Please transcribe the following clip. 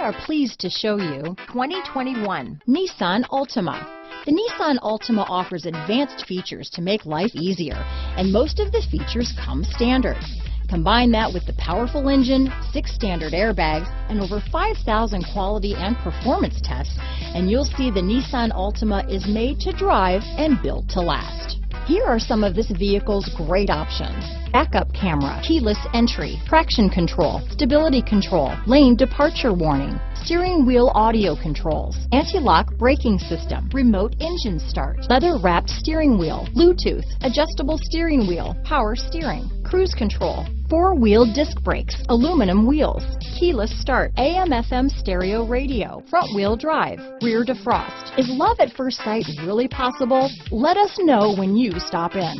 are pleased to show you 2021 Nissan Altima. The Nissan Altima offers advanced features to make life easier, and most of the features come standard. Combine that with the powerful engine, 6 standard airbags, and over 5,000 quality and performance tests, and you'll see the Nissan Altima is made to drive and built to last. Here are some of this vehicle's great options: backup camera, keyless entry, traction control, stability control, lane departure warning, steering wheel audio controls, anti-lock braking system, remote engine start, leather-wrapped steering wheel, Bluetooth, adjustable steering wheel, power steering, cruise control, 4-wheel disc brakes, aluminum wheels, keyless start, AM/FM stereo radio, front-wheel drive, rear defrost. Is love at first sight really possible? Let us know when you stop in.